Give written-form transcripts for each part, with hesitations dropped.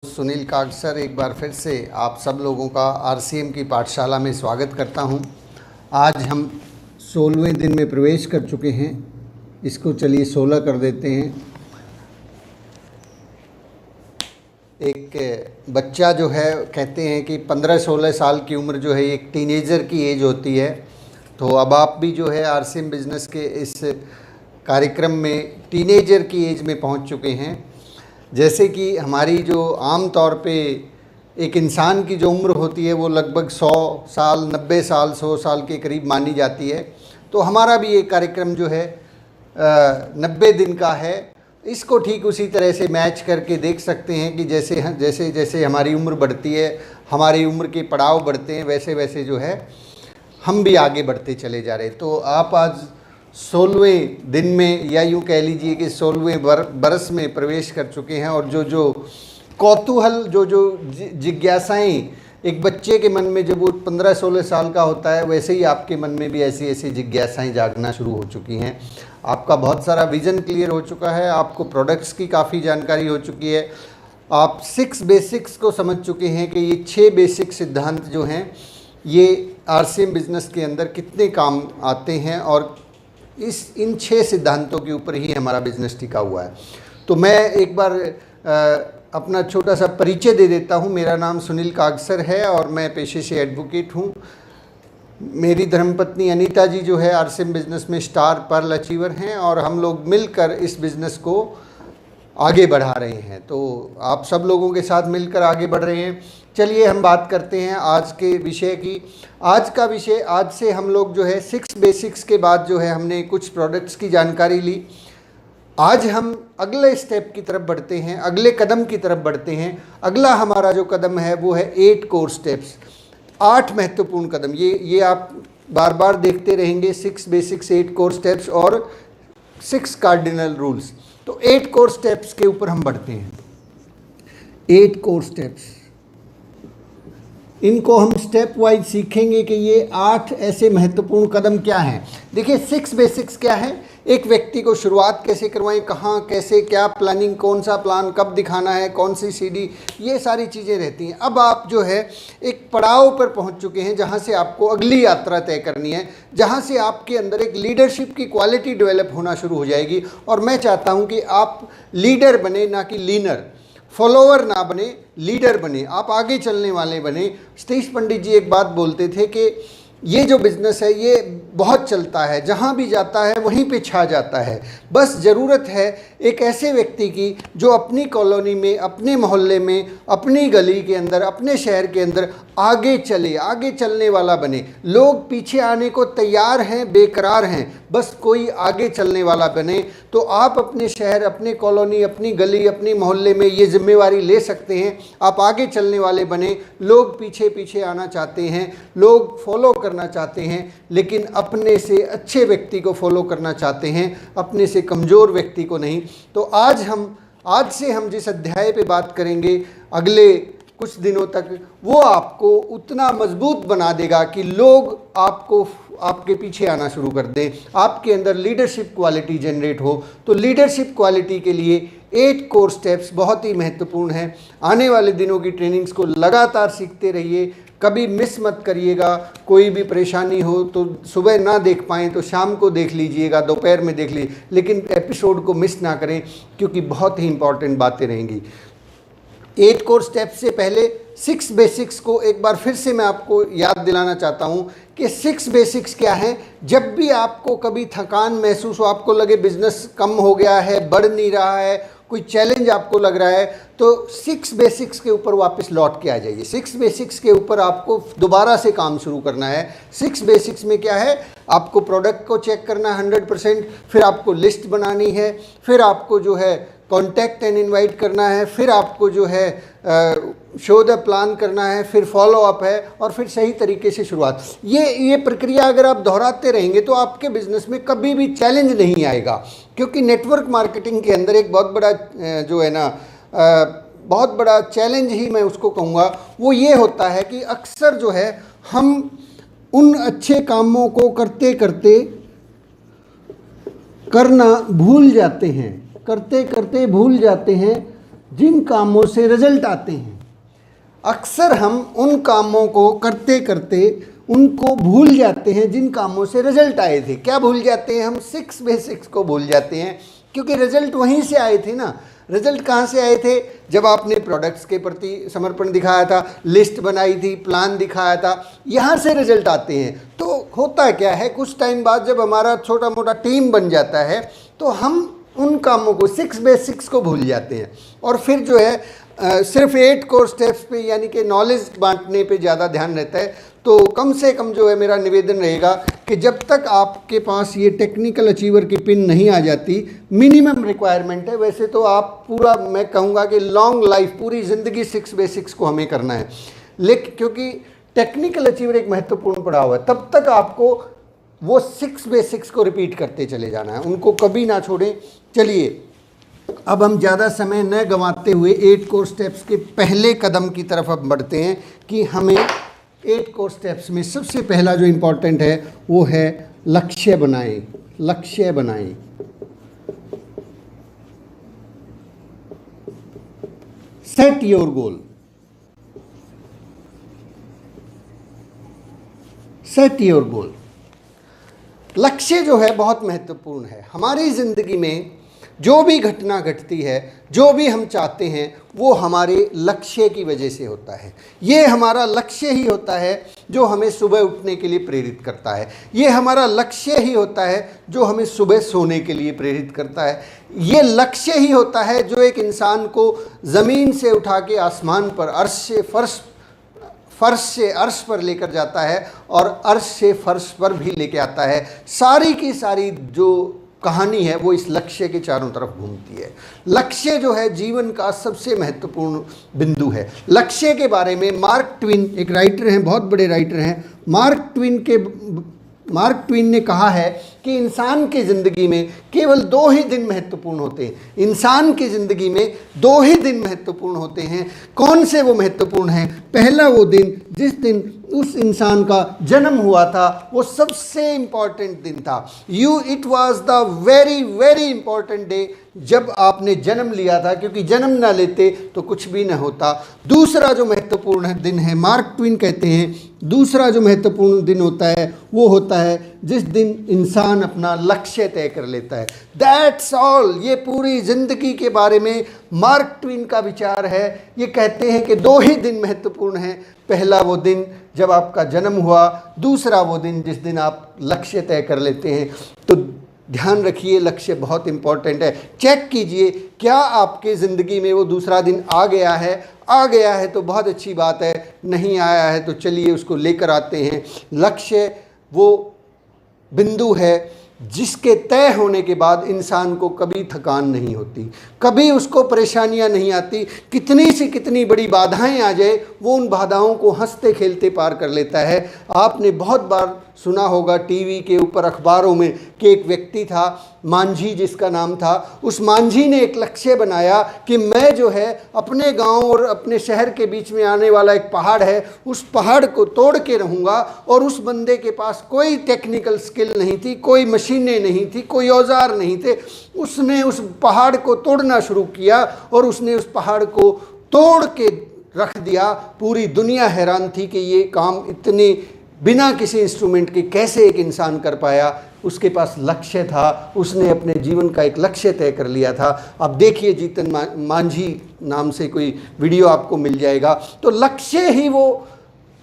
सुनील कागसर एक बार फिर से आप सब लोगों का आरसीएम की पाठशाला में स्वागत करता हूं। आज हम 16वें दिन में प्रवेश कर चुके हैं। इसको चलिए 16 कर देते हैं। एक बच्चा जो है, कहते हैं कि 15-16 साल की उम्र जो है एक टीनेजर की एज होती है। तो अब आप भी जो है आरसीएम बिजनेस के इस कार्यक्रम में टीनेजर की एज में पहुंच चुके हैं। जैसे कि हमारी जो आम तौर पे एक इंसान की जो उम्र होती है वो लगभग 100 साल, 90 साल, 100 साल के करीब मानी जाती है। तो हमारा भी ये कार्यक्रम जो है 90 दिन का है। इसको ठीक उसी तरह से मैच करके देख सकते हैं कि जैसे जैसे जैसे हमारी उम्र बढ़ती है, हमारी उम्र के पड़ाव बढ़ते हैं, वैसे वैसे जो है हम भी आगे बढ़ते चले जा रहे हैं। तो आप आज 16वें दिन में, या यूँ कह लीजिए कि 16वें बरस में प्रवेश कर चुके हैं। और जो कौतूहल, जो जिज्ञासाएं एक बच्चे के मन में जब वो 15-16 साल का होता है, वैसे ही आपके मन में भी ऐसी ऐसी जिज्ञासाएं जागना शुरू हो चुकी हैं। आपका बहुत सारा विज़न क्लियर हो चुका है, आपको प्रोडक्ट्स की काफ़ी जानकारी हो चुकी है, आप 6 बेसिक्स को समझ चुके हैं कि ये 6 बेसिक सिद्धांत जो हैं ये आरसीएम बिजनेस के अंदर कितने काम आते हैं, और इन 6 सिद्धांतों के ऊपर ही हमारा बिजनेस टिका हुआ है। तो मैं एक बार अपना छोटा सा परिचय दे देता हूँ। मेरा नाम सुनील कागसर है और मैं पेशे से एडवोकेट हूँ। मेरी धर्मपत्नी अनीता जी जो है आरसीएम बिजनेस में स्टार पर्ल अचीवर हैं, और हम लोग मिलकर इस बिज़नेस को आगे बढ़ा रहे हैं। तो आप सब लोगों के साथ मिलकर आगे बढ़ रहे हैं। चलिए हम बात करते हैं आज के विषय की। आज का विषय, आज से हम लोग जो है 6 बेसिक्स के बाद जो है हमने कुछ प्रोडक्ट्स की जानकारी ली। आज हम अगले स्टेप की तरफ बढ़ते हैं, अगले कदम की तरफ बढ़ते हैं। अगला हमारा जो कदम है वो है 8 कोर स्टेप्स, 8 महत्वपूर्ण कदम। ये आप बार बार देखते रहेंगे, 6 बेसिक्स, 8 कोर स्टेप्स और 6 कार्डिनल रूल्स। तो 8 कोर स्टेप्स के ऊपर हम बढ़ते हैं। 8 कोर स्टेप्स, इनको हम स्टेप वाइज सीखेंगे कि ये 8 ऐसे महत्वपूर्ण कदम क्या हैं। देखिए 6 बेसिक्स क्या है, एक व्यक्ति को शुरुआत कैसे करवाएं, कहाँ, कैसे, क्या प्लानिंग, कौन सा प्लान कब दिखाना है, कौन सी सीडी, ये सारी चीज़ें रहती हैं। अब आप जो है एक पड़ाव पर पहुंच चुके हैं जहां से आपको अगली यात्रा तय करनी है, जहां से आपके अंदर एक लीडरशिप की क्वालिटी डेवलप होना शुरू हो जाएगी। और मैं चाहता हूं कि आप लीडर बने, ना कि लीनर। फॉलोअर ना बने, लीडर बने, आप आगे चलने वाले बने। सतीश पंडित जी एक बात बोलते थे कि ये जो बिज़नेस है ये बहुत चलता है, जहाँ भी जाता है वहीं पे छा जाता है। बस ज़रूरत है एक ऐसे व्यक्ति की जो अपनी कॉलोनी में, अपने मोहल्ले में, अपनी गली के अंदर, अपने शहर के अंदर आगे चले, आगे चलने वाला बने। लोग पीछे आने को तैयार हैं, बेकरार हैं, बस कोई आगे चलने वाला बने। तो आप अपने शहर, अपने कॉलोनी, अपनी गली, अपनी मोहल्ले में ये जिम्मेवारी ले सकते हैं। आप आगे चलने वाले बने। लोग पीछे पीछे आना चाहते हैं, लोग फॉलो करना चाहते हैं, लेकिन अपने से अच्छे व्यक्ति को फॉलो करना चाहते हैं, अपने से कमज़ोर व्यक्ति को नहीं। तो आज से हम जिस अध्याय पे बात करेंगे अगले कुछ दिनों तक, वो आपको उतना मजबूत बना देगा कि लोग आपको, आपके पीछे आना शुरू कर दें, आपके अंदर लीडरशिप क्वालिटी जनरेट हो। तो लीडरशिप क्वालिटी के लिए 8 कोर स्टेप्स बहुत ही महत्वपूर्ण हैं। आने वाले दिनों की ट्रेनिंग्स को लगातार सीखते रहिए, कभी मिस मत करिएगा। कोई भी परेशानी हो तो सुबह ना देख पाएँ तो शाम को देख लीजिएगा, दोपहर में देख लीजिए, लेकिन एपिसोड को मिस ना करें क्योंकि बहुत ही इंपॉर्टेंट बातें रहेंगी। 8 कोर स्टेप से पहले 6 बेसिक्स को एक बार फिर से मैं आपको याद दिलाना चाहता हूं कि 6 बेसिक्स क्या हैं। जब भी आपको कभी थकान महसूस हो, आपको लगे बिजनेस कम हो गया है, बढ़ नहीं रहा है, कोई चैलेंज आपको लग रहा है, तो 6 बेसिक्स के ऊपर वापस लौट के आ जाइए। 6 बेसिक्स के ऊपर आपको दोबारा से काम शुरू करना है। 6 बेसिक्स में क्या है, आपको प्रोडक्ट को चेक करना 100%, फिर आपको लिस्ट बनानी है, फिर आपको जो है कॉन्टैक्ट एंड इनवाइट करना है, फिर आपको जो है शो द प्लान करना है, फिर फॉलो अप है, और फिर सही तरीके से शुरुआत। ये प्रक्रिया अगर आप दोहराते रहेंगे तो आपके बिजनेस में कभी भी चैलेंज नहीं आएगा। क्योंकि नेटवर्क मार्केटिंग के अंदर एक बहुत बड़ा जो है ना, बहुत बड़ा चैलेंज ही मैं उसको कहूँगा, वो ये होता है कि अक्सर जो है हम उन अच्छे कामों को करते करते करना भूल जाते हैं, करते करते भूल जाते हैं जिन कामों से रिजल्ट आते हैं। अक्सर हम उन कामों को करते करते उनको भूल जाते हैं जिन कामों से रिजल्ट आए थे। क्या भूल जाते हैं हम? 6 बेसिक्स को भूल जाते हैं, क्योंकि रिजल्ट वहीं से आए थे ना। रिजल्ट कहाँ से आए थे? जब आपने प्रोडक्ट्स के प्रति समर्पण दिखाया था, लिस्ट बनाई थी, प्लान दिखाया था, यहाँ से रिजल्ट आते हैं। तो होता क्या है, कुछ टाइम बाद जब हमारा छोटा मोटा टीम बन जाता है तो हम उन कामों को 6 बेसिक्स को भूल जाते हैं और फिर जो है सिर्फ 8 कोर स्टेप्स पे यानी कि नॉलेज बांटने पे ज़्यादा ध्यान रहता है। तो कम से कम जो है मेरा निवेदन रहेगा कि जब तक आपके पास ये टेक्निकल अचीवर की पिन नहीं आ जाती, मिनिमम रिक्वायरमेंट है। वैसे तो आप पूरा, मैं कहूँगा कि लॉन्ग लाइफ, पूरी ज़िंदगी 6 बेसिक्स को हमें करना है, लेकिन क्योंकि टेक्निकल अचीवर एक महत्वपूर्ण पड़ाव है, तब तक आपको वो 6 बेसिक्स को रिपीट करते चले जाना है, उनको कभी ना छोड़ें। चलिए अब हम ज़्यादा समय न गंवाते हुए 8 कोर स्टेप्स के पहले कदम की तरफ अब बढ़ते हैं कि हमें 8 कोर स्टेप्स में सबसे पहला जो इम्पोर्टेंट है वो है लक्ष्य बनाएं। लक्ष्य बनाएं। Set your goal. Set your goal. लक्ष्य जो है बहुत महत्वपूर्ण है। हमारी ज़िंदगी में जो भी घटना घटती है, जो भी हम चाहते हैं, वो हमारे लक्ष्य की वजह से होता है। ये हमारा लक्ष्य ही होता है जो हमें सुबह उठने के लिए प्रेरित करता है। ये हमारा लक्ष्य ही होता है जो हमें सुबह सोने के लिए प्रेरित करता है। ये लक्ष्य ही होता है जो एक इंसान को ज़मीन से उठा के आसमान पर, फर्श से अर्श पर लेकर जाता है और अर्श से फर्श पर भी लेके आता है। सारी की सारी जो कहानी है वो इस लक्ष्य के चारों तरफ घूमती है। लक्ष्य जो है जीवन का सबसे महत्वपूर्ण बिंदु है। लक्ष्य के बारे में मार्क ट्विन, एक राइटर हैं, बहुत बड़े राइटर हैं, मार्क ट्विन ने कहा है कि इंसान की ज़िंदगी में केवल 2 ही दिन महत्वपूर्ण होते हैं। इंसान की ज़िंदगी में 2 ही दिन महत्वपूर्ण होते हैं। कौन से वो महत्वपूर्ण हैं? पहला वो दिन जिस दिन उस इंसान का जन्म हुआ था, वो सबसे इम्पॉर्टेंट दिन था। It was the very very important day जब आपने जन्म लिया था, क्योंकि जन्म ना लेते तो कुछ भी ना होता। दूसरा जो महत्वपूर्ण दिन है, मार्क ट्विन कहते हैं, दूसरा जो महत्वपूर्ण दिन होता है वो होता है जिस दिन इंसान अपना लक्ष्य तय कर लेता है। That's all. ये पूरी ज़िंदगी के बारे में मार्क ट्विन का विचार है। ये कहते हैं कि 2 ही दिन महत्वपूर्ण हैं। पहला वो दिन जब आपका जन्म हुआ, दूसरा वो दिन जिस दिन आप लक्ष्य तय कर लेते हैं। तो ध्यान रखिए, लक्ष्य बहुत इंपॉर्टेंट है। चेक कीजिए क्या आपके ज़िंदगी में वो दूसरा दिन आ गया है। आ गया है तो बहुत अच्छी बात है, नहीं आया है तो चलिए उसको लेकर आते हैं। लक्ष्य वो बिंदु है जिसके तय होने के बाद इंसान को कभी थकान नहीं होती, कभी उसको परेशानियां नहीं आती। कितनी से कितनी बड़ी बाधाएं आ जाए, वो उन बाधाओं को हंसते खेलते पार कर लेता है। आपने बहुत बार सुना होगा टीवी के ऊपर, अखबारों में, कि एक व्यक्ति था मांझी जिसका नाम था। उस मांझी ने एक लक्ष्य बनाया कि मैं जो है अपने गांव और अपने शहर के बीच में आने वाला एक पहाड़ है, उस पहाड़ को तोड़ के रहूँगा। और उस बंदे के पास कोई टेक्निकल स्किल नहीं थी, कोई मशीनें नहीं थी, कोई औजार नहीं थे। उसने उस पहाड़ को तोड़ना शुरू किया और उसने उस पहाड़ को तोड़ के रख दिया। पूरी दुनिया हैरान थी कि ये काम इतने बिना किसी इंस्ट्रूमेंट के कैसे एक इंसान कर पाया। उसके पास लक्ष्य था, उसने अपने जीवन का एक लक्ष्य तय कर लिया था। अब देखिए, जीतन मांझी नाम से कोई वीडियो आपको मिल जाएगा। तो लक्ष्य ही वो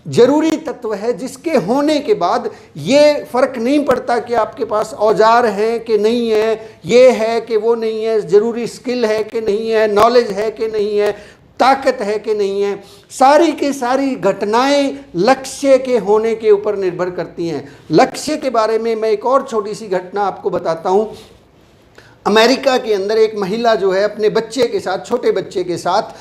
जरूरी तत्व है जिसके होने के बाद ये फ़र्क नहीं पड़ता कि आपके पास औजार हैं कि नहीं है, ये है कि वो नहीं है, ज़रूरी स्किल है कि नहीं है, नॉलेज है कि नहीं है, ताकत है कि नहीं है। सारी की सारी घटनाएं लक्ष्य के होने के ऊपर निर्भर करती हैं। लक्ष्य के बारे में मैं एक और छोटी सी घटना आपको बताता हूं। अमेरिका के अंदर एक महिला जो है अपने बच्चे के साथ, छोटे बच्चे के साथ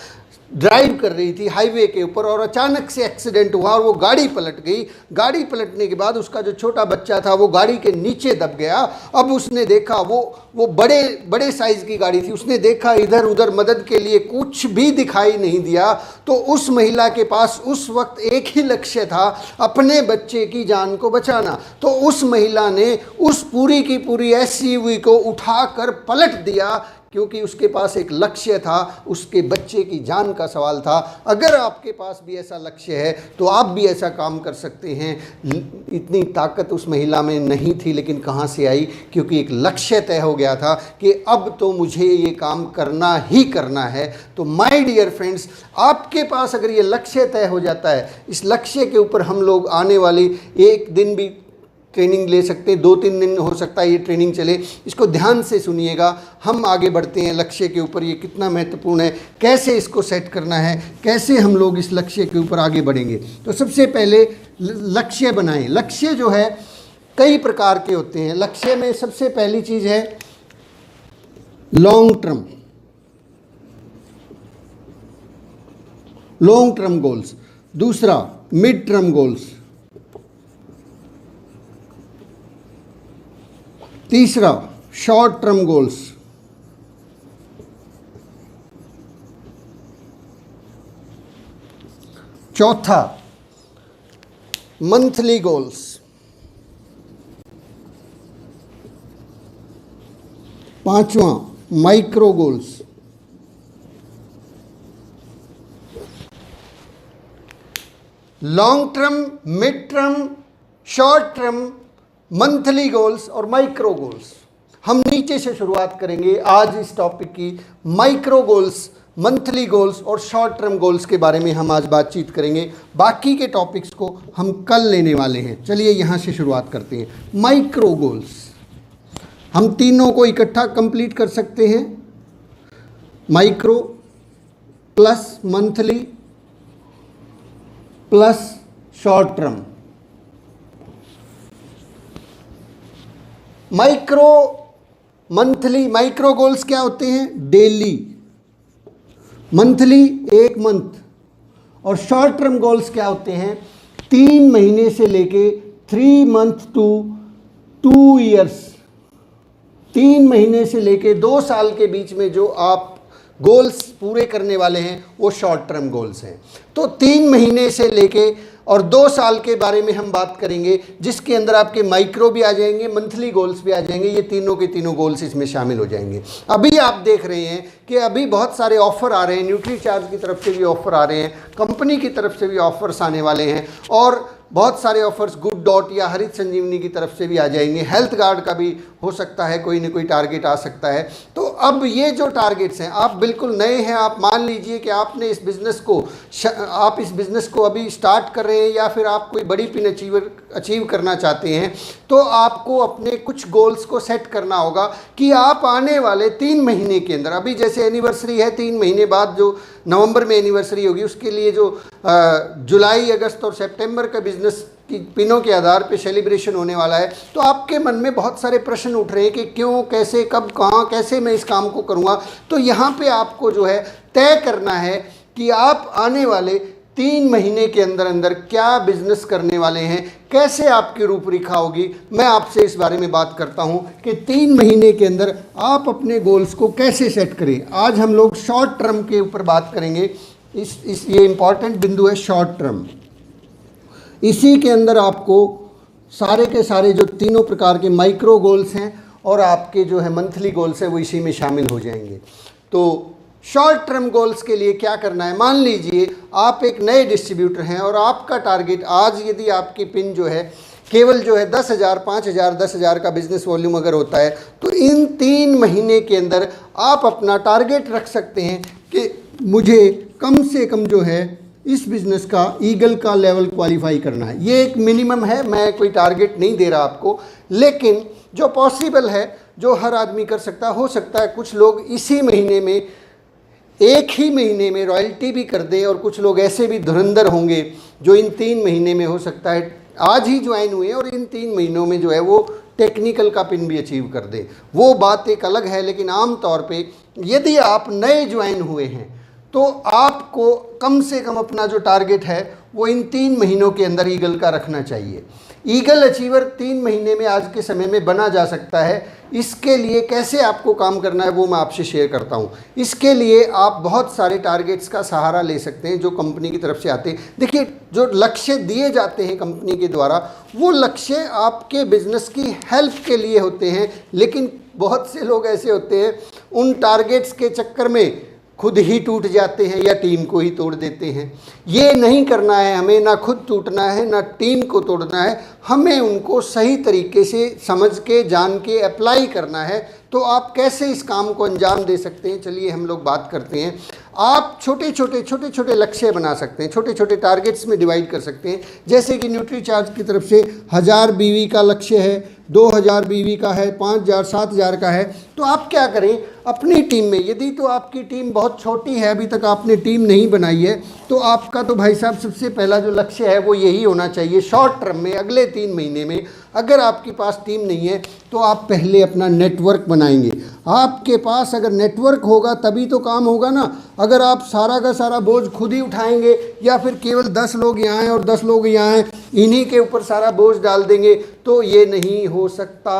ड्राइव कर रही थी हाईवे के ऊपर और अचानक से एक्सीडेंट हुआ और वो गाड़ी पलट गई। गाड़ी पलटने के बाद उसका जो छोटा बच्चा था वो गाड़ी के नीचे दब गया। अब उसने देखा, वो बड़े साइज़ की गाड़ी थी, उसने देखा इधर उधर, मदद के लिए कुछ भी दिखाई नहीं दिया। तो उस महिला के पास उस वक्त एक ही लक्ष्य था, अपने बच्चे की जान को बचाना। तो उस महिला ने उस पूरी की पूरी एसयूवी को उठाकर पलट दिया, क्योंकि उसके पास एक लक्ष्य था, उसके बच्चे की जान का सवाल था। अगर आपके पास भी ऐसा लक्ष्य है तो आप भी ऐसा काम कर सकते हैं। इतनी ताकत उस महिला में नहीं थी, लेकिन कहाँ से आई? क्योंकि एक लक्ष्य तय हो गया था कि अब तो मुझे ये काम करना ही करना है। तो माय डियर फ्रेंड्स, आपके पास अगर ये लक्ष्य तय हो जाता है, इस लक्ष्य के ऊपर हम लोग आने वाली एक दिन भी ट्रेनिंग ले सकते हैं, 2-3 दिन हो सकता है ये ट्रेनिंग चले। इसको ध्यान से सुनिएगा। हम आगे बढ़ते हैं लक्ष्य के ऊपर, ये कितना महत्वपूर्ण है, कैसे इसको सेट करना है, कैसे हम लोग इस लक्ष्य के ऊपर आगे बढ़ेंगे। तो सबसे पहले लक्ष्य बनाएं। लक्ष्य जो है कई प्रकार के होते हैं। लक्ष्य में सबसे पहली चीज़ है लॉन्ग टर्म गोल्स, दूसरा मिड टर्म गोल्स, तीसरा शॉर्ट टर्म गोल्स, चौथा मंथली गोल्स, पांचवा micro goals, long term, mid term, short term, monthly goals और माइक्रो गोल्स। हम नीचे से शुरुआत करेंगे आज इस टॉपिक की। माइक्रो गोल्स, मंथली गोल्स और शॉर्ट टर्म गोल्स के बारे में हम आज बातचीत करेंगे। बाकी के टॉपिक्स को हम कल लेने वाले हैं। चलिए यहाँ से शुरुआत करते हैं। माइक्रो गोल्स, हम तीनों को इकट्ठा कंप्लीट कर सकते हैं। Micro plus monthly plus short term. Micro goals क्या होते हैं? डेली, मंथली 1 मंथ, और शॉर्ट टर्म गोल्स क्या होते हैं? 3 महीने से लेके 3 मंथ टू 2 ईयर्स, 3 महीने से लेके 2 साल के बीच में जो आप गोल्स पूरे करने वाले हैं वो शॉर्ट टर्म गोल्स हैं। तो 3 महीने से लेके और 2 साल के बारे में हम बात करेंगे, जिसके अंदर आपके माइक्रो भी आ जाएंगे, मंथली गोल्स भी आ जाएंगे। ये तीनों के तीनों गोल्स इसमें शामिल हो जाएंगे। अभी आप देख रहे हैं कि अभी बहुत सारे ऑफर आ रहे हैं, न्यूट्रीचार्ज की तरफ से भी ऑफर आ रहे हैं, कंपनी की तरफ से भी ऑफर्स आने वाले हैं, और बहुत सारे ऑफर्स गुड डॉट या हरित संजीवनी की तरफ से भी आ जाएंगे। हेल्थ गार्ड का भी हो सकता है, कोई ना कोई टारगेट आ सकता है। तो अब ये जो टारगेट्स हैं, आप बिल्कुल नए हैं, आप मान लीजिए कि आपने इस बिज़नेस को अभी स्टार्ट कर रहे हैं, या फिर आप कोई बड़ी पिन अचीव करना चाहते हैं, तो आपको अपने कुछ गोल्स को सेट करना होगा कि आप आने वाले 3 महीने के अंदर, अभी जैसे एनिवर्सरी है, 3 महीने बाद जो नवंबर में एनिवर्सरी होगी, उसके लिए जो जुलाई, अगस्त और सितंबर का बिजनेस की पिनों के आधार पे सेलिब्रेशन होने वाला है। तो आपके मन में बहुत सारे प्रश्न उठ रहे हैं कि क्यों, कैसे, कब, कहाँ, कैसे मैं इस काम को करूँगा। तो यहाँ पे आपको जो है तय करना है कि आप आने वाले 3 महीने के अंदर अंदर क्या बिजनेस करने वाले हैं, कैसे आपकी रूपरेखा होगी। मैं आपसे इस बारे में बात करता हूं कि 3 महीने के अंदर आप अपने गोल्स को कैसे सेट करें। आज हम लोग शॉर्ट टर्म के ऊपर बात करेंगे। ये इंपॉर्टेंट बिंदु है शॉर्ट टर्म। इसी के अंदर आपको सारे के सारे जो तीनों प्रकार के माइक्रो गोल्स हैं और आपके जो है मंथली गोल्स हैं वो इसी में शामिल हो जाएंगे। तो शॉर्ट टर्म गोल्स के लिए क्या करना है? मान लीजिए आप एक नए डिस्ट्रीब्यूटर हैं और आपका टारगेट आज, यदि आपकी पिन जो है केवल जो है 10,000, 5,000, 10,000 का बिजनेस वॉल्यूम अगर होता है, तो इन 3 महीने के अंदर आप अपना टारगेट रख सकते हैं कि मुझे कम से कम जो है इस बिज़नेस का ईगल का लेवल क्वालिफाई करना है। ये एक मिनिमम है, मैं कोई टारगेट नहीं दे रहा आपको, लेकिन जो पॉसिबल है, जो हर आदमी कर सकता है। हो सकता है कुछ लोग इसी महीने में, एक ही महीने में रॉयल्टी भी कर दें, और कुछ लोग ऐसे भी धुरंधर होंगे जो इन 3 महीने में, हो सकता है आज ही ज्वाइन हुए और इन 3 महीनों में जो है वो टेक्निकल का पिन भी अचीव कर दे। वो बात एक अलग है, लेकिन आम तौर पे यदि आप नए ज्वाइन हुए हैं तो आपको कम से कम अपना जो टारगेट है वो इन 3 महीनों के अंदर ईगल का रखना चाहिए। ईगल अचीवर 3 महीने में आज के समय में बना जा सकता है। इसके लिए कैसे आपको काम करना है वो मैं आपसे शेयर करता हूँ। इसके लिए आप बहुत सारे टारगेट्स का सहारा ले सकते हैं जो कंपनी की तरफ से आते हैं। देखिए, जो लक्ष्य दिए जाते हैं कंपनी के द्वारा, वो लक्ष्य आपके बिजनेस की हेल्प के लिए होते हैं, लेकिन बहुत से लोग ऐसे होते हैं उन टारगेट्स के चक्कर में खुद ही टूट जाते हैं या टीम को ही तोड़ देते हैं। ये नहीं करना है हमें, ना खुद टूटना है ना टीम को तोड़ना है। हमें उनको सही तरीके से समझ के, जान के अप्लाई करना है। तो आप कैसे इस काम को अंजाम दे सकते हैं, चलिए हम लोग बात करते हैं। आप छोटे छोटे लक्ष्य बना सकते हैं, छोटे छोटे टारगेट्स में डिवाइड कर सकते हैं। जैसे कि न्यूट्रीचार्ज की तरफ से 1000 बीवी का लक्ष्य है, 2000 बीवी का है, 5000, 7000 का है। तो आप क्या करें, अपनी टीम में, यदि तो आपकी टीम बहुत छोटी है, अभी तक आपने टीम नहीं बनाई है, तो आपका तो भाई साहब सबसे पहला जो लक्ष्य है वो यही होना चाहिए शॉर्ट टर्म में, अगले 3 महीने में। अगर आपके पास टीम नहीं है तो आप पहले अपना नेटवर्क बनाएंगे। आपके पास अगर नेटवर्क होगा तभी तो काम होगा ना। अगर आप सारा का सारा बोझ खुद ही उठाएंगे या फिर केवल 10 लोग यहाँ हैं और 10 लोग यहाँ हैं, इन्हीं के ऊपर सारा बोझ डाल देंगे, तो ये नहीं हो सकता।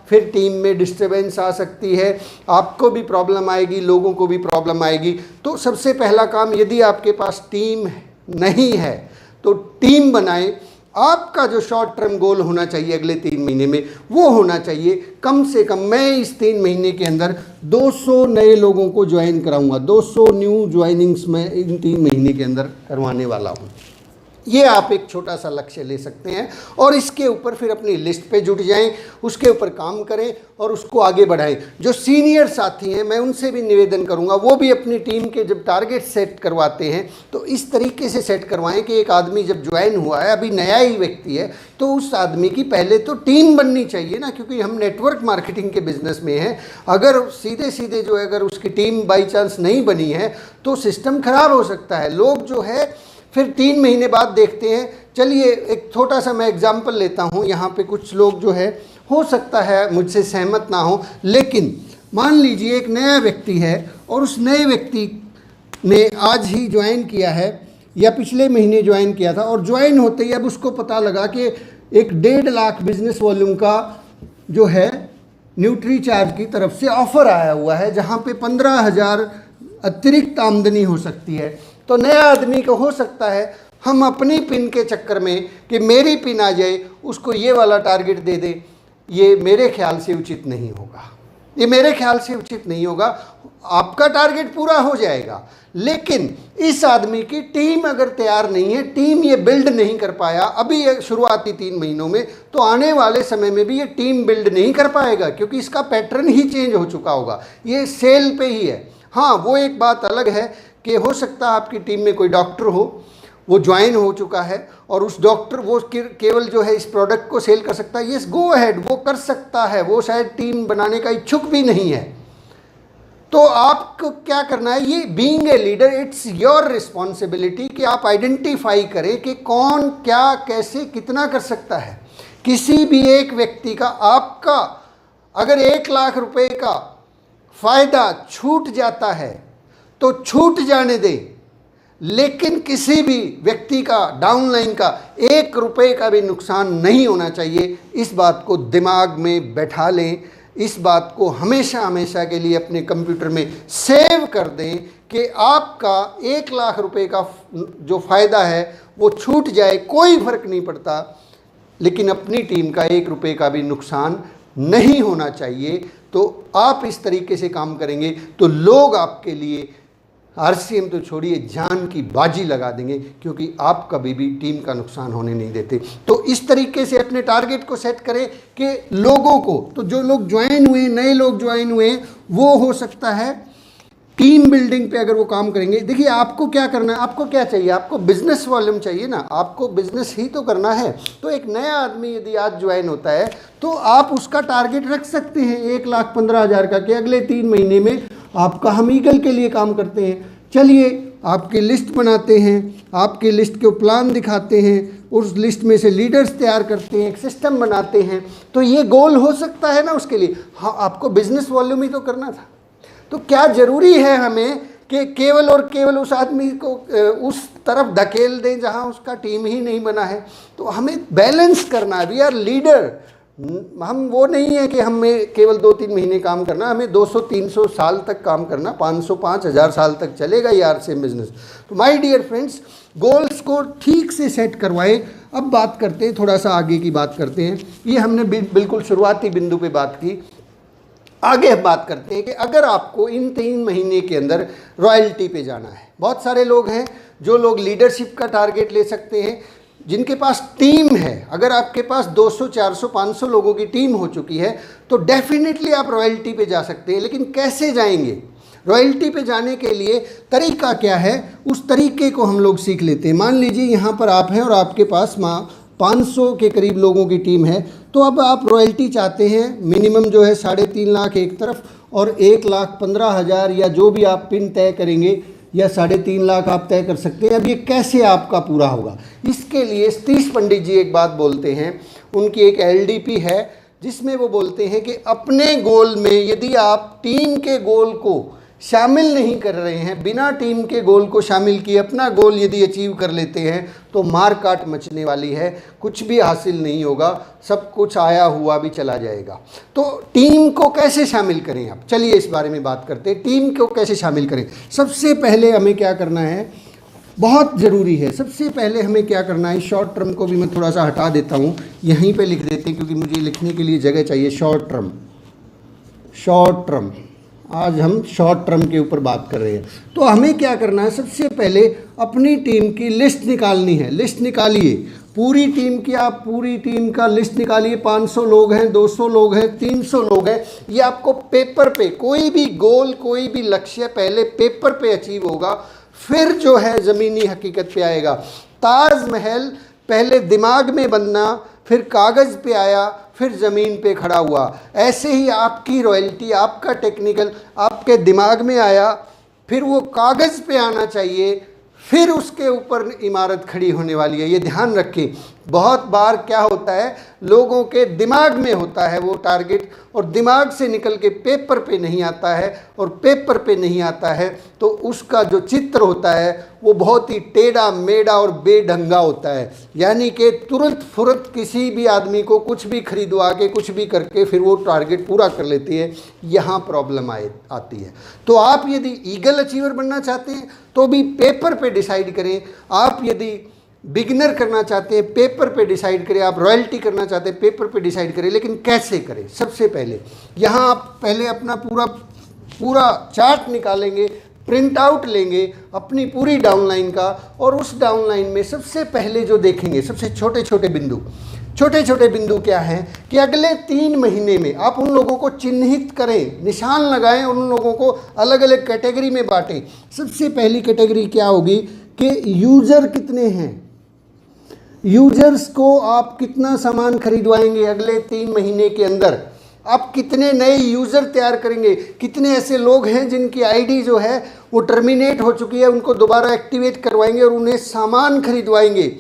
फिर टीम में डिस्टर्बेंस आ सकती है, आपको भी प्रॉब्लम आएगी, लोगों को भी प्रॉब्लम आएगी। तो सबसे पहला काम, यदि आपके पास टीम नहीं है तो टीम बनाएं। आपका जो शॉर्ट टर्म गोल होना चाहिए अगले 3 महीने में, वो होना चाहिए कम से कम, मैं इस 3 महीने के अंदर 200 नए लोगों को ज्वाइन कराऊंगा। 200 न्यू ज्वाइनिंग्स मैं इन 3 महीने के अंदर करवाने वाला हूँ। ये आप एक छोटा सा लक्ष्य ले सकते हैं और इसके ऊपर फिर अपनी लिस्ट पे जुट जाएं, उसके ऊपर काम करें और उसको आगे बढ़ाएं। जो सीनियर साथी हैं, मैं उनसे भी निवेदन करूंगा, वो भी अपनी टीम के जब टारगेट सेट करवाते हैं तो इस तरीके से सेट करवाएं कि एक आदमी जब ज्वाइन हुआ है, अभी नया ही व्यक्ति है, तो उस आदमी की पहले तो टीम बननी चाहिए ना, क्योंकि हम नेटवर्क मार्केटिंग के बिजनेस में हैं। अगर सीधे सीधे जो है अगर उसकी टीम बाई चांस नहीं बनी है तो सिस्टम खराब हो सकता है। लोग जो है फिर 3 महीने बाद देखते हैं। चलिए एक छोटा सा मैं एग्जाम्पल लेता हूँ। यहाँ पे कुछ लोग जो है, हो सकता है मुझसे सहमत ना हो, लेकिन मान लीजिए एक नया व्यक्ति है और उस नए व्यक्ति ने आज ही ज्वाइन किया है या पिछले महीने ज्वाइन किया था, और ज्वाइन होते ही अब उसको पता लगा कि एक 1.5 लाख बिजनेस वॉल्यूम का जो है न्यूट्रीचार्ज की तरफ से ऑफर आया हुआ है, जहाँ पे 15,000 अतिरिक्त आमदनी हो सकती है। तो नया आदमी को हो सकता है हम अपनी पिन के चक्कर में कि मेरी पिन आ जाए, उसको ये वाला टारगेट दे दे। ये मेरे ख्याल से उचित नहीं होगा, ये मेरे ख्याल से उचित नहीं होगा। आपका टारगेट पूरा हो जाएगा, लेकिन इस आदमी की टीम अगर तैयार नहीं है, टीम ये बिल्ड नहीं कर पाया अभी ये शुरुआती 3 महीनों में, तो आने वाले समय में भी ये टीम बिल्ड नहीं कर पाएगा, क्योंकि इसका पैटर्न ही चेंज हो चुका होगा। ये सेल पे ही है। हाँ, वो एक बात अलग है कि हो सकता है आपकी टीम में कोई डॉक्टर हो, वो ज्वाइन हो चुका है और उस डॉक्टर वो केवल जो है इस प्रोडक्ट को सेल कर सकता है। यस, गो अहेड, वो कर सकता है, वो शायद टीम बनाने का इच्छुक भी नहीं है। तो आपको क्या करना है, ये being a leader, it's your responsibility कि आप आइडेंटिफाई करें कि कौन क्या कैसे कितना कर सकता है। किसी भी एक व्यक्ति का, आपका अगर 1 लाख रुपए का फायदा छूट जाता है तो छूट जाने दे, लेकिन किसी भी व्यक्ति का डाउनलाइन का 1 रुपए का भी नुकसान नहीं होना चाहिए। इस बात को दिमाग में बैठा लें, इस बात को हमेशा हमेशा के लिए अपने कंप्यूटर में सेव कर दें कि आपका 1 लाख रुपए का जो फ़ायदा है वो छूट जाए, कोई फ़र्क नहीं पड़ता, लेकिन अपनी टीम का 1 रुपए का भी नुकसान नहीं होना चाहिए। तो आप इस तरीके से काम करेंगे तो लोग आपके लिए आरसीएम तो छोड़िए, जान की बाजी लगा देंगे, क्योंकि आप कभी भी टीम का नुकसान होने नहीं देते। तो इस तरीके से अपने टारगेट को सेट करें कि लोगों को, तो जो लोग ज्वाइन हुए, नए लोग ज्वाइन हुए, वो हो सकता है टीम बिल्डिंग पे अगर वो काम करेंगे। देखिए आपको क्या करना है, आपको क्या चाहिए, आपको बिजनेस वॉल्यूम चाहिए ना, आपको बिजनेस ही तो करना है। तो एक नया आदमी यदि आज ज्वाइन होता है तो आप उसका टारगेट रख सकते हैं 1,15,000 का, कि अगले 3 महीने में आपका हम ईगल के लिए काम करते हैं। चलिए आपकी लिस्ट बनाते हैं, आपकी लिस्ट के प्लान दिखाते हैं, उस लिस्ट में से लीडर्स तैयार करते हैं, एक सिस्टम बनाते हैं। तो ये गोल हो सकता है ना उसके लिए। हाँ, आपको बिजनेस वॉल्यूम ही तो करना था। तो क्या ज़रूरी है हमें कि केवल और केवल उस आदमी को उस तरफ धकेल दें जहां उसका टीम ही नहीं बना है। तो हमें बैलेंस करना है। We are leader. हम वो नहीं है कि हमें केवल 2-3 महीने काम करना, हमें 200-300 साल तक काम करना, 500-5000 साल तक चलेगा ये आरसीएम बिजनेस। तो माय डियर फ्रेंड्स, गोल्स को ठीक से सेट करवाएं। अब बात करते हैं, थोड़ा सा आगे की बात करते हैं। ये हमने बिल्कुल शुरुआती बिंदु पे बात की। आगे हम बात करते हैं कि अगर आपको इन 3 महीने के अंदर रॉयल्टी पे जाना है, बहुत सारे लोग हैं जो लोग लीडरशिप का टारगेट ले सकते हैं, जिनके पास टीम है। अगर आपके पास 200, 400, 500 लोगों की टीम हो चुकी है तो डेफिनेटली आप रॉयल्टी पे जा सकते हैं। लेकिन कैसे जाएंगे? रॉयल्टी पे जाने के लिए तरीका क्या है, उस तरीके को हम लोग सीख लेते हैं। मान लीजिए यहाँ पर आप हैं और आपके पास 500 के करीब लोगों की टीम है, तो अब आप रॉयल्टी चाहते हैं, मिनिमम जो है 3.5 लाख एक तरफ और 1,15,000 या जो भी आप पिन तय करेंगे, या 3.5 लाख आप तय कर सकते हैं। अब ये कैसे आपका पूरा होगा? इसके लिए सतीश पंडित जी एक बात बोलते हैं, उनकी एक LDP है जिसमें वो बोलते हैं कि अपने गोल में यदि आप टीम के गोल को शामिल नहीं कर रहे हैं, बिना टीम के गोल को शामिल किए अपना गोल यदि अचीव कर लेते हैं तो मार काट मचने वाली है, कुछ भी हासिल नहीं होगा, सब कुछ आया हुआ भी चला जाएगा। तो टीम को कैसे शामिल करें? आप चलिए इस बारे में बात करते हैं, टीम को कैसे शामिल करें। सबसे पहले हमें क्या करना है, बहुत ज़रूरी है, सबसे पहले हमें क्या करना है, शॉर्ट टर्म को भी मैं थोड़ा सा हटा देता हूँ, यहीं पे लिख देते हैं क्योंकि मुझे लिखने के लिए जगह चाहिए। शॉर्ट टर्म, आज हम शॉर्ट टर्म के ऊपर बात कर रहे हैं। तो हमें क्या करना है, सबसे पहले अपनी टीम की लिस्ट निकालनी है। लिस्ट निकालिए पूरी टीम की, आप पूरी टीम का लिस्ट निकालिए। 500 लोग हैं, 200 लोग हैं, 300 लोग हैं। ये आपको पेपर पे, कोई भी गोल, कोई भी लक्ष्य पहले पेपर पे अचीव होगा, फिर जो है ज़मीनी हकीकत पे आएगा। ताजमहल पहले दिमाग में बनना, फिर कागज़ पे आया, फिर ज़मीन पे खड़ा हुआ। ऐसे ही आपकी रॉयल्टी, आपका टेक्निकल आपके दिमाग में आया, फिर वो कागज़ पे आना चाहिए, फिर उसके ऊपर इमारत खड़ी होने वाली है। ये ध्यान रखें। बहुत बार क्या होता है, लोगों के दिमाग में होता है वो टारगेट और दिमाग से निकल के पेपर पे नहीं आता है, और पेपर पे नहीं आता है तो उसका जो चित्र होता है वो बहुत ही टेढ़ा मेढ़ा और बेढंगा होता है। यानी कि तुरंत फुरत किसी भी आदमी को कुछ भी खरीदवा के, कुछ भी करके फिर वो टारगेट पूरा कर लेती है। यहाँ प्रॉब्लम आती है। तो आप यदि ईगल अचीवर बनना चाहते हैं तो भी पेपर पे डिसाइड करें। आप यदि बिगिनर करना चाहते हैं पेपर पे डिसाइड करें, आप रॉयल्टी करना चाहते हैं पेपर पे डिसाइड करें। लेकिन कैसे करें? सबसे पहले यहाँ आप पहले अपना पूरा चार्ट निकालेंगे, प्रिंट आउट लेंगे अपनी पूरी डाउनलाइन का, और उस डाउनलाइन में सबसे पहले जो देखेंगे, सबसे छोटे छोटे बिंदु क्या हैं कि अगले 3 महीने में आप उन लोगों को चिन्हित करें, निशान लगाएं, उन लोगों को अलग अलग कैटेगरी में बांटें। सबसे पहली कैटेगरी क्या होगी कि यूज़र कितने हैं, यूजर्स को आप कितना सामान खरीदवाएंगे अगले 3 महीने के अंदर, आप कितने नए यूज़र तैयार करेंगे, कितने ऐसे लोग हैं जिनकी आईडी जो है वो टर्मिनेट हो चुकी है, उनको दोबारा एक्टिवेट करवाएंगे और उन्हें सामान खरीदवाएंगे।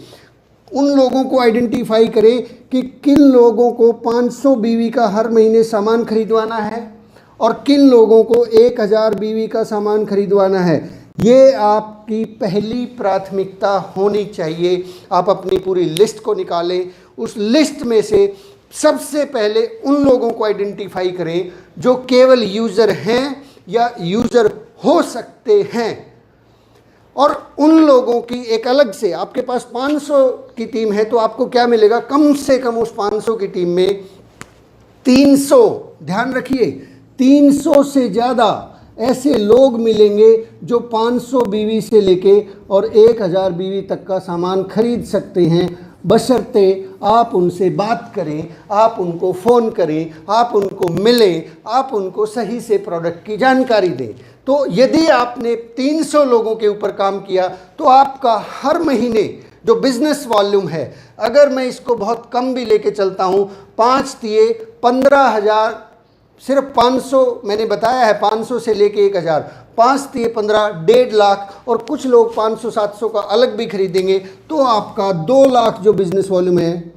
उन लोगों को आइडेंटिफाई करें कि किन लोगों को 500 बीवी का हर महीने सामान खरीदवाना है और किन लोगों को 1000 बीवी का सामान खरीदवाना है। ये आपकी पहली प्राथमिकता होनी चाहिए। आप अपनी पूरी लिस्ट को निकालें, उस लिस्ट में से सबसे पहले उन लोगों को आइडेंटिफाई करें जो केवल यूज़र हैं या यूज़र हो सकते हैं, और उन लोगों की एक अलग से, आपके पास 500 की टीम है तो आपको क्या मिलेगा, कम से कम उस 500 की टीम में 300, ध्यान रखिए 300 से ज़्यादा ऐसे लोग मिलेंगे जो 500 बीवी से लेके और 1000 बीवी तक का सामान खरीद सकते हैं, बशर्ते आप उनसे बात करें, आप उनको फ़ोन करें, आप उनको मिलें, आप उनको सही से प्रोडक्ट की जानकारी दें। तो यदि आपने 300 लोगों के ऊपर काम किया तो आपका हर महीने जो बिज़नेस वॉल्यूम है, अगर मैं इसको बहुत कम भी लेके चलता हूँ, 5 दिए 15,000, सिर्फ 500 मैंने बताया है, 500 से लेके 1000, 5 दिए 15, 1.5 लाख, और कुछ लोग 500-700 का अलग भी खरीदेंगे तो आपका 2 लाख जो बिजनेस वॉल्यूम है,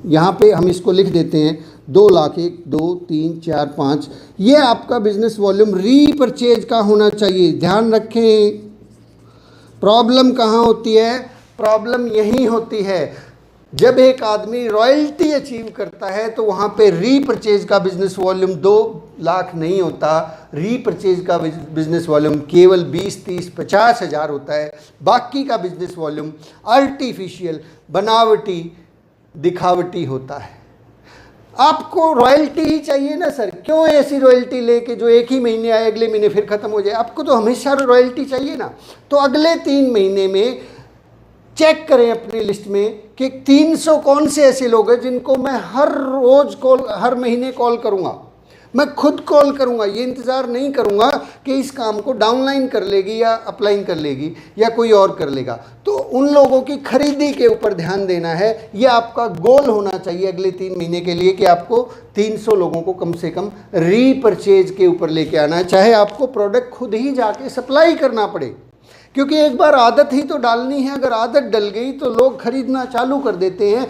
यहाँ पे हम इसको लिख देते हैं 2 लाख, 1 2 3 4 5, ये आपका बिजनेस वॉल्यूम रीपरचेज का होना चाहिए। ध्यान रखें, प्रॉब्लम कहाँ होती है? प्रॉब्लम यही होती है जब एक आदमी रॉयल्टी अचीव करता है तो वहाँ पे रीपरचेज का बिजनेस वॉल्यूम 2 लाख नहीं होता, रीपरचेज का बिजनेस वॉल्यूम केवल 20 30 50 हज़ार होता है। बाकी का बिजनेस वॉल्यूम आर्टिफिशियल, बनावटी, दिखावटी होता है। आपको रॉयल्टी ही चाहिए ना सर, क्यों ऐसी रॉयल्टी लेके जो एक ही महीने आए अगले महीने फिर ख़त्म हो जाए? आपको तो हमेशा रॉयल्टी चाहिए ना। तो अगले 3 महीने में चेक करें अपनी लिस्ट में कि 300 कौन से ऐसे लोग हैं जिनको मैं हर रोज़ कॉल, हर महीने कॉल करूँगा, मैं खुद कॉल करूँगा। ये इंतज़ार नहीं करूँगा कि इस काम को डाउनलाइन कर लेगी या अपलाइन कर लेगी या कोई और कर लेगा। तो उन लोगों की खरीदी के ऊपर ध्यान देना है। ये आपका गोल होना चाहिए अगले 3 महीने के लिए कि आपको 300 लोगों को कम से कम रीपरचेज के ऊपर लेके आना है, चाहे आपको प्रोडक्ट खुद ही जाके सप्लाई करना पड़े। क्योंकि एक बार आदत ही तो डालनी है, अगर आदत डल गई तो लोग खरीदना चालू कर देते हैं।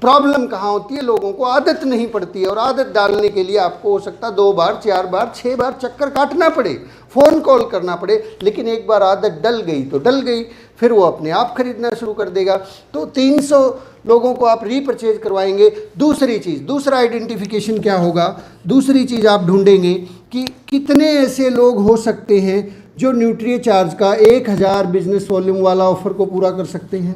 प्रॉब्लम कहाँ होती है? लोगों को आदत नहीं पड़ती है, और आदत डालने के लिए आपको हो सकता है 2 बार 4 बार 6 बार चक्कर काटना पड़े, फ़ोन कॉल करना पड़े, लेकिन एक बार आदत डल गई तो डल गई, फिर वो अपने आप खरीदना शुरू कर देगा। तो 300 लोगों को आप रीपरचेज करवाएंगे। दूसरी चीज़, दूसरा आइडेंटिफिकेशन क्या होगा? दूसरी चीज़ आप ढूंढेंगे कि कितने ऐसे लोग हो सकते हैं जो न्यूट्रीचार्ज का 1000 बिजनेस वॉल्यूम वाला ऑफ़र को पूरा कर सकते हैं।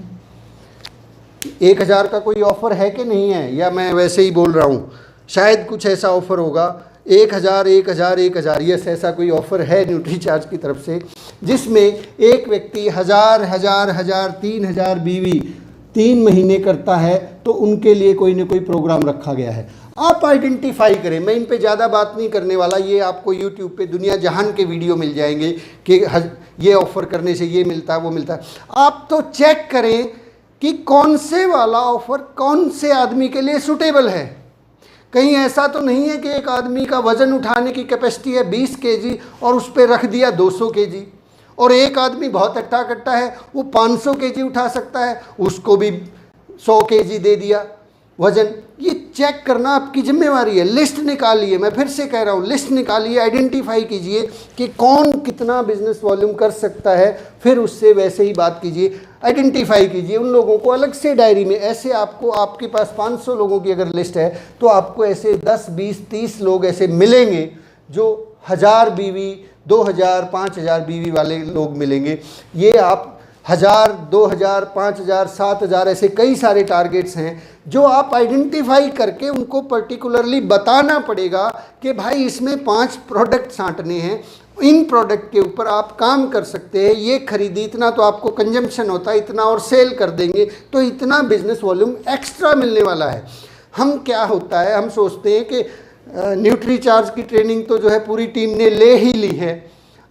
1000 का कोई ऑफ़र है कि नहीं है, या मैं वैसे ही बोल रहा हूँ? शायद कुछ ऐसा ऑफ़र होगा, 1000 1000 1000, यस, ऐसा कोई ऑफ़र है न्यूट्रीचार्ज की तरफ से, जिसमें एक व्यक्ति 1000 1000 1000 3000 बीवी 3 महीने करता है तो उनके लिए कोई ना कोई प्रोग्राम रखा गया है। आप आइडेंटिफाई करें, मैं इन पे ज़्यादा बात नहीं करने वाला, ये आपको YouTube पे दुनिया जहान के वीडियो मिल जाएंगे कि ये ऑफ़र करने से ये मिलता है वो मिलता है। आप तो चेक करें कि कौन से वाला ऑफ़र कौन से आदमी के लिए सूटेबल है। कहीं ऐसा तो नहीं है कि एक आदमी का वज़न उठाने की कैपेसिटी है 20 kg और उस पर रख दिया 200 kg, और एक आदमी बहुत अट्टा कट्टा है वो 500 kg उठा सकता है, उसको भी 100 kg दे दिया वज़न। ये चेक करना आपकी जिम्मेवारी है। लिस्ट निकालिए, मैं फिर से कह रहा हूँ, लिस्ट निकालिए, आइडेंटिफाई कीजिए कि कौन कितना बिजनेस वॉल्यूम कर सकता है, फिर उससे वैसे ही बात कीजिए। आइडेंटिफाई कीजिए उन लोगों को अलग से डायरी में। ऐसे आपको, आपके पास 500 लोगों की अगर लिस्ट है तो आपको ऐसे 10 20 30 लोग ऐसे मिलेंगे जो 1000 बीवी 2000 5000 बीवी वाले लोग मिलेंगे। ये आप 1000 2000 5000 7000 ऐसे कई सारे टारगेट्स हैं जो आप आइडेंटिफाई करके उनको पर्टिकुलरली बताना पड़ेगा कि भाई इसमें 5 प्रोडक्ट छांटने हैं, इन प्रोडक्ट के ऊपर आप काम कर सकते हैं, ये खरीदी, इतना तो आपको कंजम्पशन होता है, इतना और सेल कर देंगे तो इतना बिजनेस वॉल्यूम एक्स्ट्रा मिलने वाला है। हम क्या होता है, हम सोचते हैं कि न्यूट्रीचार्ज की ट्रेनिंग तो जो है पूरी टीम ने ले ही ली है,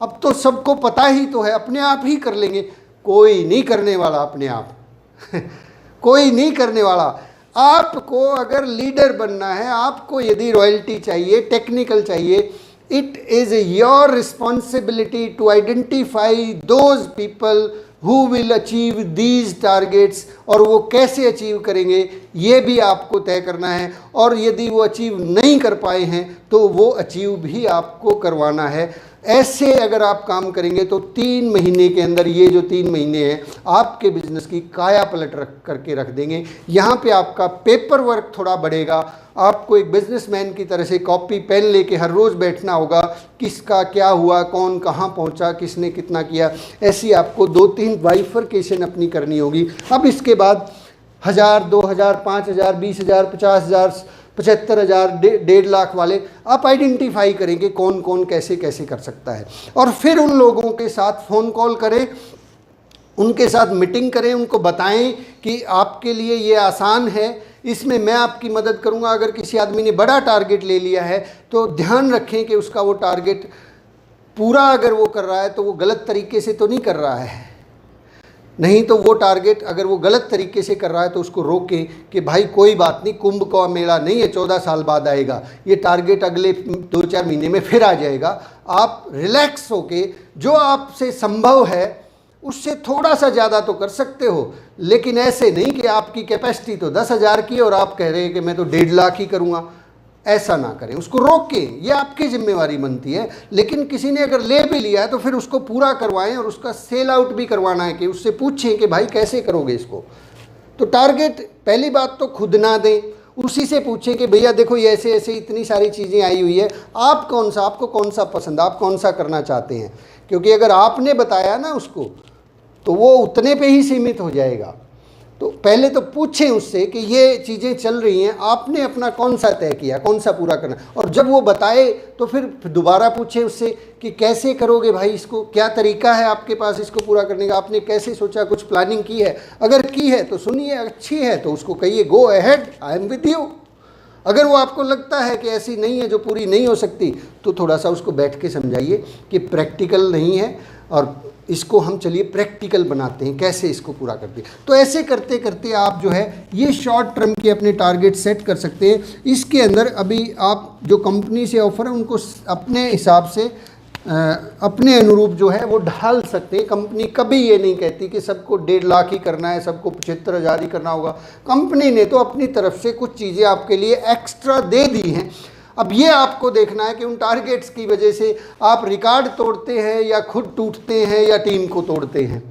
अब तो सबको पता ही तो है, अपने आप ही कर लेंगे। कोई नहीं करने वाला अपने आप कोई नहीं करने वाला। आपको अगर लीडर बनना है, आपको यदि रॉयल्टी चाहिए, टेक्निकल चाहिए, it is your responsibility to identify those people who will achieve these targets, और वो कैसे अचीव करेंगे ये भी आपको तय करना है, और यदि वो अचीव नहीं कर पाए हैं तो वो अचीव भी आपको करवाना है। ऐसे अगर आप काम करेंगे तो 3 महीने के अंदर, ये जो 3 महीने हैं, आपके बिजनेस की काया पलट करके रख देंगे। यहाँ पे आपका पेपर वर्क थोड़ा बढ़ेगा, आपको एक बिजनेसमैन की तरह से कॉपी पेन लेके हर रोज़ बैठना होगा, किसका क्या हुआ, कौन कहाँ पहुँचा, किसने कितना किया, ऐसी आपको 2-3 बाइफरकेशन अपनी करनी होगी। अब इसके बाद 1000 2000 5000 20000 50000 75000 1.5 लाख वाले आप आइडेंटिफाई करेंगे कौन कौन कैसे कैसे कर सकता है, और फिर उन लोगों के साथ फ़ोन कॉल करें, उनके साथ मीटिंग करें, उनको बताएं कि आपके लिए ये आसान है, इसमें मैं आपकी मदद करूंगा। अगर किसी आदमी ने बड़ा टारगेट ले लिया है तो ध्यान रखें कि उसका वो टारगेट पूरा अगर वो कर रहा है तो वो गलत तरीके से तो नहीं कर रहा है, नहीं तो वो टारगेट अगर वो गलत तरीके से कर रहा है तो उसको रोकें कि भाई कोई बात नहीं, कुंभ का मेला नहीं है 14 साल बाद आएगा, ये टारगेट अगले 2-4 महीने में फिर आ जाएगा। आप रिलैक्स होके जो आपसे संभव है उससे थोड़ा सा ज़्यादा तो कर सकते हो, लेकिन ऐसे नहीं कि आपकी कैपेसिटी तो 10,000 की और आप कह रहे हैं कि मैं तो 1.5 लाख ही करूँगा। ऐसा ना करें, उसको रोकें, ये आपकी जिम्मेवारी बनती है। लेकिन किसी ने अगर ले भी लिया है तो फिर उसको पूरा करवाएं और उसका सेल आउट भी करवाना है कि उससे पूछें कि भाई कैसे करोगे इसको। तो टारगेट पहली बात तो खुद ना दें, उसी से पूछें कि भैया देखो ये ऐसे ऐसे इतनी सारी चीज़ें आई हुई है, आपको कौन सा पसंद, आप कौन सा करना चाहते हैं। क्योंकि अगर आपने बताया ना उसको तो वो उतने पे ही सीमित हो जाएगा। तो पहले तो पूछें उससे कि ये चीज़ें चल रही हैं, आपने अपना कौन सा तय किया, कौन सा पूरा करना। और जब वो बताए तो फिर दोबारा पूछें उससे कि कैसे करोगे भाई इसको, क्या तरीका है आपके पास इसको पूरा करने का, आपने कैसे सोचा, कुछ प्लानिंग की है। अगर की है तो सुनिए, अच्छी है तो उसको कहिए go ahead, I am with you. अगर वो आपको लगता है कि ऐसी नहीं है जो पूरी नहीं हो सकती, तो थोड़ा सा उसको बैठ के समझाइए कि प्रैक्टिकल नहीं है और इसको हम चलिए प्रैक्टिकल बनाते हैं, कैसे इसको पूरा करते हैं। तो ऐसे करते करते आप जो है ये शॉर्ट टर्म के अपने टारगेट सेट कर सकते हैं। इसके अंदर अभी आप जो कंपनी से ऑफर है उनको अपने हिसाब से अपने अनुरूप जो है वो ढाल सकते हैं। कंपनी कभी ये नहीं कहती कि सबको 1.5 लाख ही करना है, सबको 75,000 ही करना होगा। कंपनी ने तो अपनी तरफ से कुछ चीज़ें आपके लिए एक्स्ट्रा दे दी हैं। अब ये आपको देखना है कि उन टारगेट्स की वजह से आप रिकॉर्ड तोड़ते हैं या खुद टूटते हैं या टीम को तोड़ते हैं।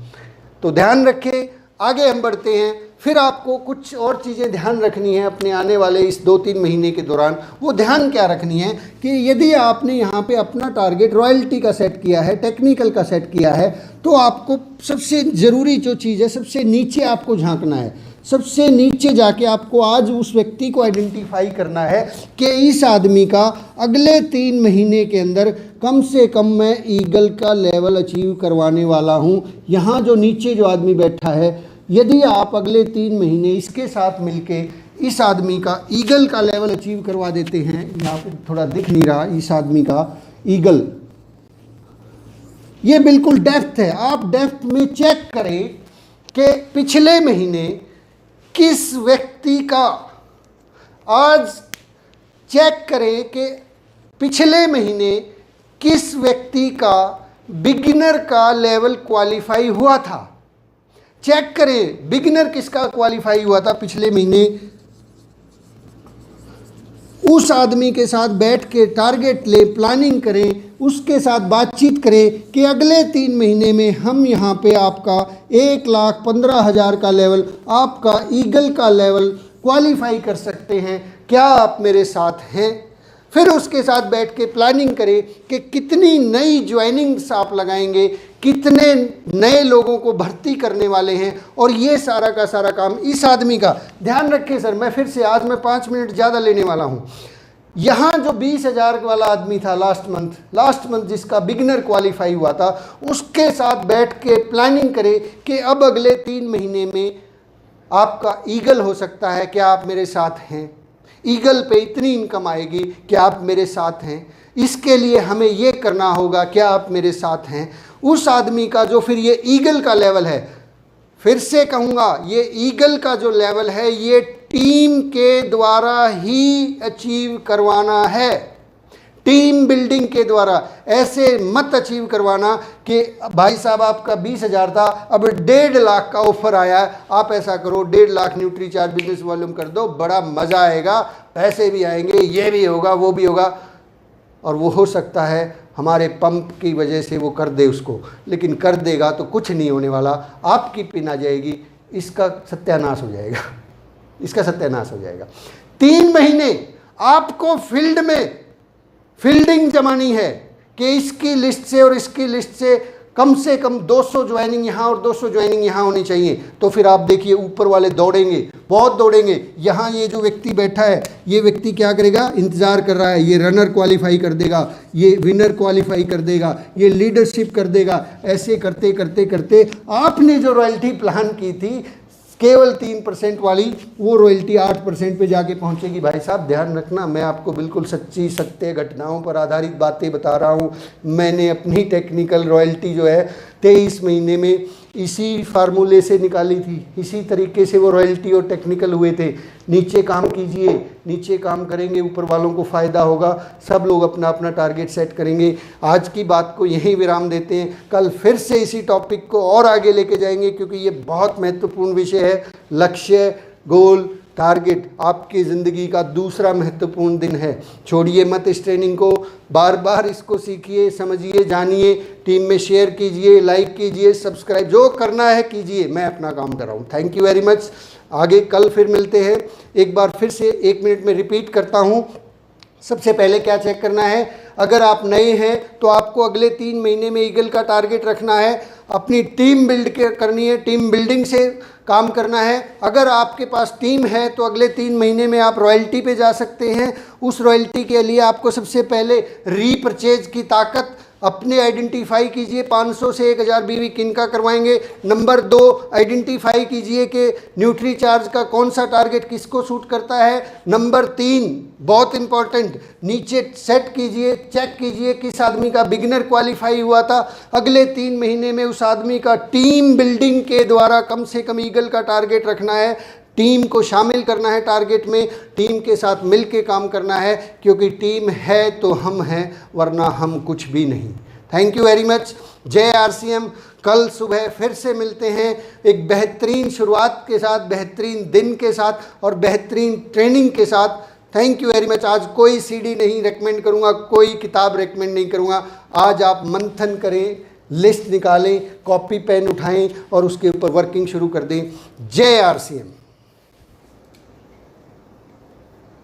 तो ध्यान रखें, आगे हम बढ़ते हैं। फिर आपको कुछ और चीज़ें ध्यान रखनी है अपने आने वाले इस 2-3 महीने के दौरान। वो ध्यान क्या रखनी है कि यदि आपने यहाँ पे अपना टारगेट रॉयल्टी का सेट किया है, टेक्निकल का सेट किया है, तो आपको सबसे ज़रूरी जो चीज़ है, सबसे नीचे आपको झांकना है। सबसे नीचे जाके आपको आज उस व्यक्ति को आइडेंटिफाई करना है कि इस आदमी का अगले 3 महीने के अंदर कम से कम मैं ईगल का लेवल अचीव करवाने वाला हूँ। यहाँ जो नीचे जो आदमी बैठा है, यदि आप अगले 3 महीने इसके साथ मिलके इस आदमी का ईगल का लेवल अचीव करवा देते हैं, यहाँ पे थोड़ा दिख नहीं रहा इस आदमी का ईगल, ये बिल्कुल डेप्थ है। आप डेप्थ में चेक करें कि पिछले महीने किस व्यक्ति का, आज चेक करें कि पिछले महीने किस व्यक्ति का बिगिनर का लेवल क्वालिफाई हुआ था। चेक करें बिगिनर किसका क्वालिफाई हुआ था पिछले महीने। उस आदमी के साथ बैठ के टारगेट ले, प्लानिंग करें, उसके साथ बातचीत करें कि अगले 3 महीने में हम यहाँ पे आपका 1,15,000 का लेवल, आपका ईगल का लेवल क्वालिफाई कर सकते हैं, क्या आप मेरे साथ हैं। फिर उसके साथ बैठ के प्लानिंग करें कि कितनी नई ज्वाइनिंग्स आप लगाएंगे, कितने नए लोगों को भर्ती करने वाले हैं। और ये सारा का सारा काम इस आदमी का, ध्यान रखें सर, मैं फिर से आज मैं 5 मिनट ज़्यादा लेने वाला हूँ। यहाँ जो 20,000 वाला आदमी था लास्ट मंथ जिसका बिगिनर क्वालिफाई हुआ था, उसके साथ बैठ के प्लानिंग करें कि अब अगले 3 महीने में आपका ईगल हो सकता है, क्या आप मेरे साथ हैं। ईगल पे इतनी इनकम आएगी, क्या आप मेरे साथ हैं। इसके लिए हमें ये करना होगा, क्या आप मेरे साथ हैं। उस आदमी का जो फिर ये ईगल का लेवल है, फिर से कहूँगा, ये ईगल का जो लेवल है ये टीम के द्वारा ही अचीव करवाना है, टीम बिल्डिंग के द्वारा। ऐसे मत अचीव करवाना कि भाई साहब आपका 20,000 था, अब 1.5 लाख का ऑफर आया है, आप ऐसा करो 1.5 lakh nutri charge business volume कर दो, बड़ा मज़ा आएगा, पैसे भी आएंगे, ये भी होगा वो भी होगा। और वो हो सकता है हमारे पंप की वजह से वो कर दे उसको, लेकिन कर देगा तो कुछ नहीं होने वाला, आपकी पिन आ जाएगी, इसका सत्यानाश हो जाएगा, इसका सत्यानाश हो जाएगा। 3 महीने आपको फील्ड में फील्डिंग जमानी है कि इसकी लिस्ट से और इसकी लिस्ट से कम 200 ज्वाइनिंग यहाँ और 200 ज्वाइनिंग यहाँ होनी चाहिए। तो फिर आप देखिए ऊपर वाले दौड़ेंगे, बहुत दौड़ेंगे। यहाँ ये जो व्यक्ति बैठा है, ये व्यक्ति क्या करेगा, इंतज़ार कर रहा है, ये रनर क्वालिफाई कर देगा, ये विनर क्वालिफाई कर देगा, ये लीडरशिप कर देगा। ऐसे करते करते करते आपने जो रॉयल्टी प्लान की थी केवल 3% वाली, वो रॉयल्टी 8% पे जाके पहुंचेगी। भाई साहब ध्यान रखना, मैं आपको बिल्कुल सच्ची सत्य घटनाओं पर आधारित बातें बता रहा हूँ। मैंने अपनी टेक्निकल रॉयल्टी जो है 23 महीने में इसी फार्मूले से निकाली थी, इसी तरीके से वो रॉयल्टी और टेक्निकल हुए थे। नीचे काम कीजिए, नीचे काम करेंगे, ऊपर वालों को फ़ायदा होगा, सब लोग अपना अपना टारगेट सेट करेंगे। आज की बात को यहीं विराम देते हैं, कल फिर से इसी टॉपिक को और आगे लेके जाएंगे, क्योंकि ये बहुत महत्वपूर्ण विषय है। लक्ष्य, गोल, टारगेट आपकी ज़िंदगी का दूसरा महत्वपूर्ण दिन है। छोड़िए मत इस ट्रेनिंग को, बार बार इसको सीखिए, समझिए, जानिए, टीम में शेयर कीजिए, लाइक कीजिए, सब्सक्राइब, जो करना है कीजिए। मैं अपना काम कर रहा हूँ। Thank you very much. आगे कल फिर मिलते हैं। एक बार फिर से 1 मिनट में रिपीट करता हूँ। सबसे पहले क्या चेक करना है, अगर आप नए हैं तो आपको अगले 3 महीने में ईगल का टारगेट रखना है, अपनी टीम बिल्ड करनी है, टीम बिल्डिंग से काम करना है। अगर आपके पास टीम है तो अगले 3 महीने में आप रॉयल्टी पे जा सकते हैं। उस रॉयल्टी के लिए आपको सबसे पहले रीपरचेज की ताकत अपने आइडेंटिफाई कीजिए, 500 से 1000 बीवी किन का करवाएंगे। नंबर 2, आइडेंटिफाई कीजिए कि न्यूट्री चार्ज का कौन सा टारगेट किसको सूट करता है। नंबर 3, बहुत इंपॉर्टेंट, नीचे सेट कीजिए, चेक कीजिए किस आदमी का बिगिनर क्वालिफाई हुआ था। अगले 3 महीने में उस आदमी का टीम बिल्डिंग के द्वारा कम से कम ईगल का टारगेट रखना है। टीम को शामिल करना है टारगेट में, टीम के साथ मिल के काम करना है, क्योंकि टीम है तो हम हैं, वरना हम कुछ भी नहीं। Thank you very much. जय RCM। कल सुबह फिर से मिलते हैं एक बेहतरीन शुरुआत के साथ, बेहतरीन दिन के साथ और बेहतरीन ट्रेनिंग के साथ। Thank you very much. आज कोई CD नहीं रेकमेंड करूँगा, कोई किताब रेकमेंड नहीं करूँगा। आज आप मंथन करें, लिस्ट निकालें, कॉपी पेन उठाएं और उसके ऊपर वर्किंग शुरू कर दें। जय RCM।